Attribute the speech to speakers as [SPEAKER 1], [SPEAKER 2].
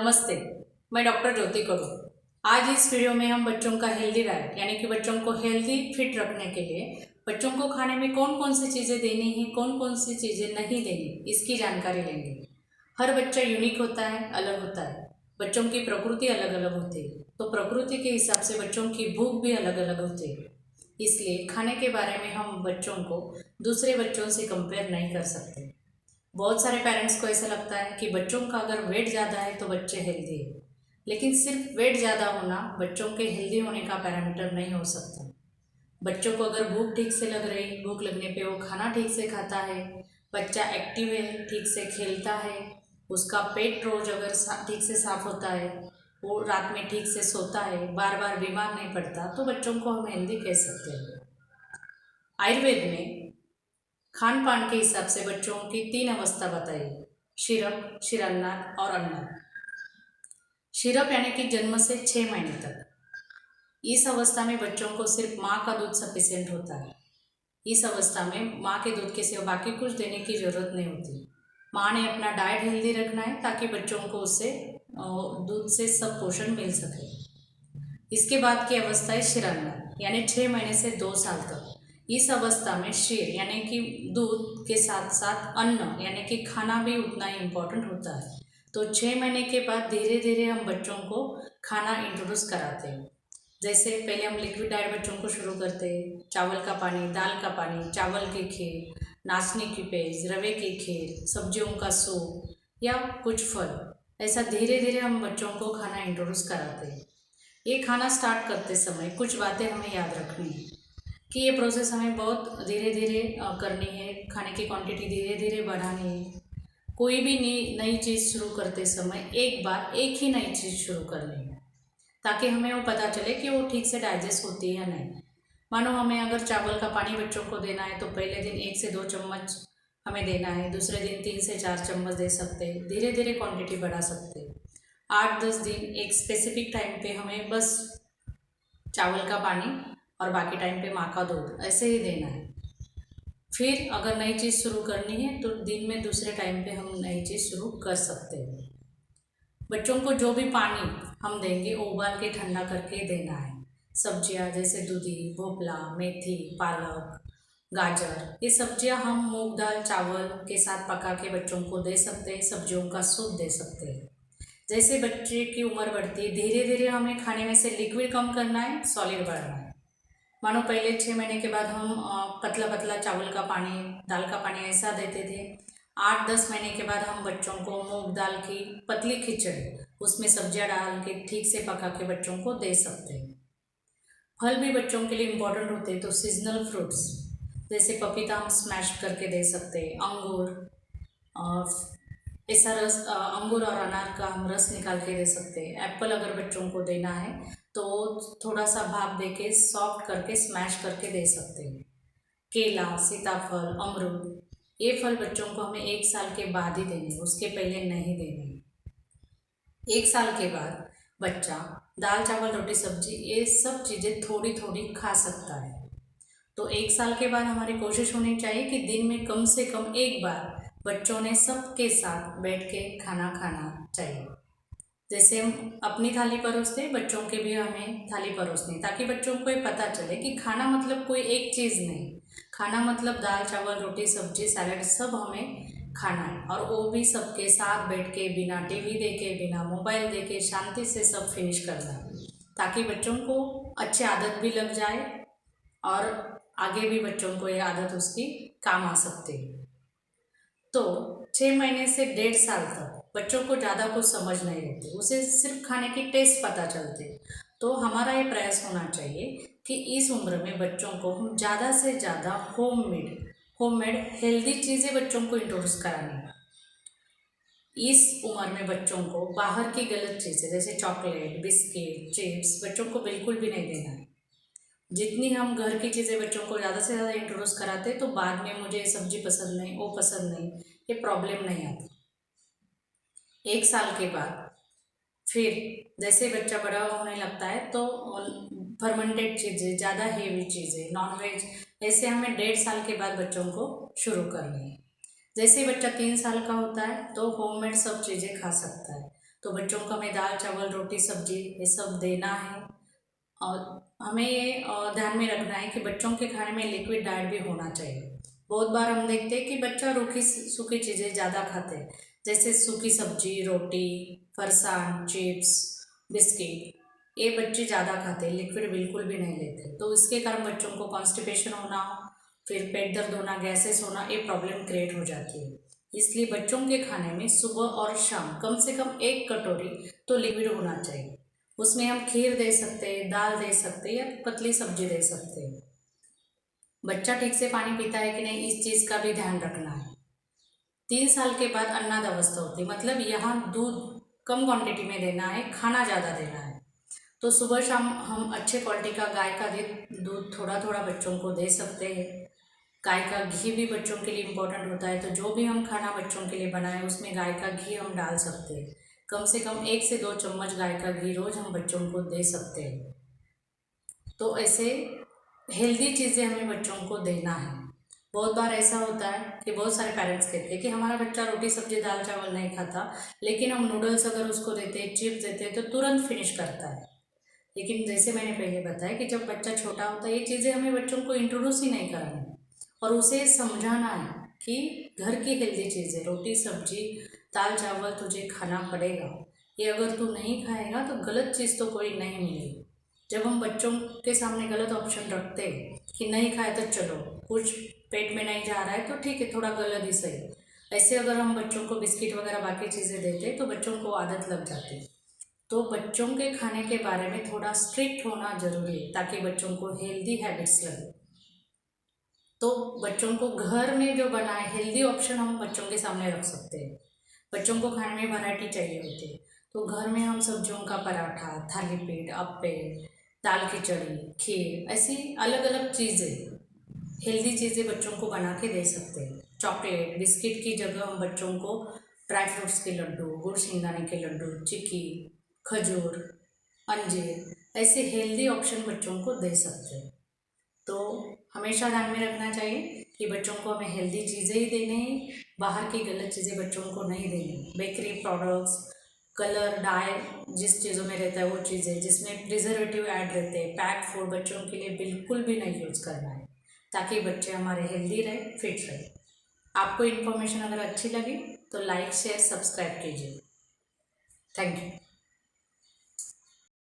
[SPEAKER 1] नमस्ते, मैं डॉक्टर ज्योति कड़ू। आज इस वीडियो में हम बच्चों का हेल्दी डाइट यानी कि बच्चों को हेल्दी फिट रखने के लिए बच्चों को खाने में कौन कौन सी चीज़ें देनी है, कौन कौन सी चीज़ें नहीं देनी, इसकी जानकारी लेंगे। हर बच्चा यूनिक होता है, अलग होता है। बच्चों की प्रकृति अलग अलग होती है, तो प्रकृति के हिसाब से बच्चों की भूख भी अलग अलग होती है। इसलिए खाने के बारे में हम बच्चों को दूसरे बच्चों से कंपेयर नहीं कर सकते। बहुत सारे पेरेंट्स को ऐसा लगता है कि बच्चों का अगर वेट ज़्यादा है तो बच्चे हेल्दी है, लेकिन सिर्फ वेट ज़्यादा होना बच्चों के हेल्दी होने का पैरामीटर नहीं हो सकता। बच्चों को अगर भूख ठीक से लग रही, भूख लगने पे वो खाना ठीक से खाता है, बच्चा एक्टिव है, ठीक से खेलता है, उसका पेट रोज अगर ठीक से साफ होता है, वो रात में ठीक से सोता है, बार बार बीमार नहीं पड़ता, तो बच्चों को हम हेल्दी कह सकते हैं। आयुर्वेद में खान पान के हिसाब से बच्चों की 3 अवस्था बताई: शिरप, शिरान्नाद और अन्नद। शिरप यानी कि जन्म से 6 महीने तक। इस अवस्था में बच्चों को सिर्फ माँ का दूध सफिशिएंट होता है। इस अवस्था में माँ के दूध के सिवा बाकी कुछ देने की ज़रूरत नहीं होती। माँ ने अपना डाइट हेल्दी रखना है ताकि बच्चों को उससे दूध से सब पोषण मिल सके। इसके बाद की अवस्था है शिरान्नाद यानी 6 महीने से 2 साल तक। इस अवस्था में क्षीर यानी कि दूध के साथ साथ अन्न यानी कि खाना भी उतना ही इम्पोर्टेंट होता है। तो 6 महीने के बाद धीरे धीरे हम बच्चों को खाना इंट्रोड्यूस कराते हैं। जैसे पहले हम लिक्विड डाइट बच्चों को शुरू करते हैं: चावल का पानी, दाल का पानी, चावल की खीर, नाचनी की पेज, रवे की खीर, सब्जियों का सूप या कुछ फल। ऐसा धीरे धीरे हम बच्चों को खाना इंट्रोड्यूस कराते हैं। ये खाना स्टार्ट करते समय कुछ बातें हमें याद रखनी है कि ये प्रोसेस हमें बहुत धीरे धीरे करनी है। खाने की क्वांटिटी धीरे धीरे बढ़ानी है। कोई भी नई चीज़ शुरू करते समय एक बार एक ही नई चीज़ शुरू करनी है ताकि हमें वो पता चले कि वो ठीक से डाइजेस्ट होती है या नहीं। मानो हमें अगर चावल का पानी बच्चों को देना है तो पहले दिन 1 से 2 चम्मच हमें देना है, दूसरे दिन 3 से 4 चम्मच दे सकते हैं, धीरे धीरे क्वांटिटी बढ़ा सकते हैं। 8-10 दिन एक स्पेसिफिक टाइम पे हमें बस चावल का पानी और बाकी टाइम पे माँ का दूध ऐसे ही देना है। फिर अगर नई चीज़ शुरू करनी है तो दिन में दूसरे टाइम पे हम नई चीज़ शुरू कर सकते हैं। बच्चों को जो भी पानी हम देंगे वो उबाल के ठंडा करके देना है। सब्जियां जैसे दूधी, भोपला, मेथी, पालक, गाजर, ये सब्जियां हम मूंग दाल चावल के साथ पका के बच्चों को दे सकते हैं। सब्जियों का सूप दे सकते हैं। जैसे बच्चे की उम्र बढ़ती है धीरे धीरे हमें खाने में से लिक्विड कम करना है, सॉलिड बढ़ाना है। मानो पहले 6 महीने के बाद हम पतला पतला चावल का पानी, दाल का पानी ऐसा देते थे। 8-10 महीने के बाद हम बच्चों को मूंग दाल की पतली खिचड़ी, उसमें सब्जियां डाल के ठीक से पका के बच्चों को दे सकते हैं। फल भी बच्चों के लिए इम्पोर्टेंट होते हैं, तो सीजनल फ्रूट्स जैसे पपीता हम स्मैश करके दे सकते हैं, अंगूर ऐसा रस, अंगूर और अनार का हम रस निकाल के दे सकते हैं। एप्पल अगर बच्चों को देना है तो थोड़ा सा भाप दे के सॉफ्ट करके स्मैश करके दे सकते हैं। केला, सीताफल, अमरूद, ये फल बच्चों को हमें 1 साल के बाद ही देने, उसके पहले नहीं देने। 1 साल के बाद बच्चा दाल चावल रोटी सब्जी ये सब चीज़ें थोड़ी थोड़ी खा सकता है। तो 1 साल के बाद हमारी कोशिश होनी चाहिए कि दिन में कम से कम एक बार बच्चों ने सबके साथ बैठ के खाना खाना चाहिए। जैसे हम अपनी थाली परोसते, बच्चों के भी हमें थाली परोसनी, ताकि बच्चों को ये पता चले कि खाना मतलब कोई एक चीज़ नहीं। खाना मतलब दाल चावल रोटी सब्जी सैलड सब हमें खाना है, और वो भी सबके साथ बैठ के, बिना टीवी देखे, बिना मोबाइल देखे, शांति से सब फिनिश करना, ताकि बच्चों को अच्छी आदत भी लग जाए और आगे भी बच्चों को ये आदत उसकी काम आ सकती है। तो 6 महीने से 1.5 साल तक बच्चों को ज़्यादा कुछ समझ नहीं होती, उसे सिर्फ खाने की टेस्ट पता चलती। तो हमारा ये प्रयास होना चाहिए कि इस उम्र में बच्चों को हम ज़्यादा से ज़्यादा होममेड हेल्दी चीज़ें बच्चों को इंट्रोड्यूस करानी है। इस उम्र में बच्चों को बाहर की गलत चीज़ें जैसे चॉकलेट, बिस्किट, चिप्स बच्चों को बिल्कुल भी नहीं देना है। जितनी हम घर की चीज़ें बच्चों को ज़्यादा से ज़्यादा इंट्रोड्यूस कराते तो बाद में मुझे ये सब्जी पसंद नहीं, वो पसंद नहीं, ये प्रॉब्लम नहीं आती। 1 साल के बाद फिर जैसे बच्चा बड़ा होने लगता है तो फर्मेंटेड चीज़ें, ज़्यादा हेवी चीज़ें, नॉनवेज, ऐसे हमें 1.5 साल के बाद बच्चों को शुरू करनी है। जैसे बच्चा 3 साल का होता है तो होममेड सब चीज़ें खा सकता है। तो बच्चों को हमें दाल चावल रोटी सब्जी ये सब देना है। और हमें ये ध्यान में रखना है कि बच्चों के खाने में लिक्विड डाइट भी होना चाहिए। बहुत बार हम देखते हैं कि बच्चा रूखी सूखी चीज़ें ज़्यादा खाते हैं, जैसे सूखी सब्जी रोटी फरसान चिप्स बिस्किट, ये बच्चे ज़्यादा खाते हैं, लिक्विड बिल्कुल भी नहीं लेते। तो इसके कारण बच्चों को कॉन्स्टिपेशन होना, फिर पेट दर्द होना, गैसेस होना, ये प्रॉब्लम क्रिएट हो जाती है। इसलिए बच्चों के खाने में सुबह और शाम कम से कम 1 कटोरी तो लिक्विड होना चाहिए। उसमें हम खीर दे सकते हैं, दाल दे सकते हैं या पतली सब्जी दे सकते हैं। बच्चा ठीक से पानी पीता है कि नहीं, इस चीज़ का भी ध्यान रखना है। 3 साल के बाद अन्नद अवस्था होती है, मतलब यहाँ दूध कम क्वांटिटी में देना है, खाना ज़्यादा देना है। तो सुबह शाम हम अच्छे क्वालिटी का गाय का दूध थोड़ा थोड़ा बच्चों को दे सकते हैं। गाय का घी भी बच्चों के लिए इम्पोर्टेंट होता है, तो जो भी हम खाना बच्चों के लिए बनाएं उसमें गाय का घी हम डाल सकते हैं। कम से कम 1 से 2 चम्मच गाय का घी रोज़ हम बच्चों को दे सकते हैं। तो ऐसे हेल्दी चीज़ें हमें बच्चों को देना है। बहुत बार ऐसा होता है कि बहुत सारे पेरेंट्स कहते हैं कि हमारा बच्चा रोटी सब्जी दाल चावल नहीं खाता, लेकिन हम नूडल्स अगर उसको देते हैं, चिप्स देते हैं तो तुरंत फिनिश करता है। लेकिन जैसे मैंने पहले बताया कि जब बच्चा छोटा होता है ये चीज़ें हमें बच्चों को इंट्रोड्यूस ही नहीं करानी और उसे समझाना है कि घर की हेल्दी चीज़ें रोटी सब्जी दाल चावल तुझे खाना पड़ेगा। ये अगर तू नहीं खाएगा तो गलत चीज़ तो कोई नहीं मिलेगी। जब हम बच्चों के सामने गलत ऑप्शन रखते हैं कि नहीं खाए तो चलो, कुछ पेट में नहीं जा रहा है तो ठीक है, थोड़ा गलत ही सही, ऐसे अगर हम बच्चों को बिस्किट वगैरह बाकी चीज़ें देते तो बच्चों को आदत लग जाती है। तो बच्चों के खाने के बारे में थोड़ा स्ट्रिक्ट होना ज़रूरी है ताकि बच्चों को हेल्दी हैबिट्स लगे। तो बच्चों को घर में जो बना है हेल्दी ऑप्शन हम बच्चों के सामने रख सकते हैं। बच्चों को खाने में वैरायटी चाहिए होती है, तो घर में हम सब्जियों का पराठा, थाली पीठ, अप्पे, दाल खिचड़ी, खीर, ऐसी अलग अलग चीज़ें हेल्दी चीज़ें बच्चों को बना के दे सकते हैं। चॉकलेट बिस्किट की जगह हम बच्चों को ड्राई फ्रूट्स के लड्डू, गुड़ सिंगाने के लड्डू, चिक्की, खजूर, अंजीर, ऐसे हेल्दी ऑप्शन बच्चों को दे सकते हैं। तो हमेशा ध्यान में रखना चाहिए कि बच्चों को हमें हेल्दी चीज़ें ही देने हैं, बाहर की गलत चीज़ें बच्चों को नहीं देनी। बेकरी प्रोडक्ट्स, कलर डाई जिस चीज़ों में रहता है वो चीज़ें जिसमें प्रिजर्वेटिव ऐड रहते हैं, पैक फूड बच्चों के लिए बिल्कुल भी नहीं यूज़ करना है ताकि बच्चे हमारे हेल्दी रहे, फिट रहे। आपको इन्फॉर्मेशन अगर अच्छी लगी तो लाइक शेयर सब्सक्राइब कीजिए। Thank you.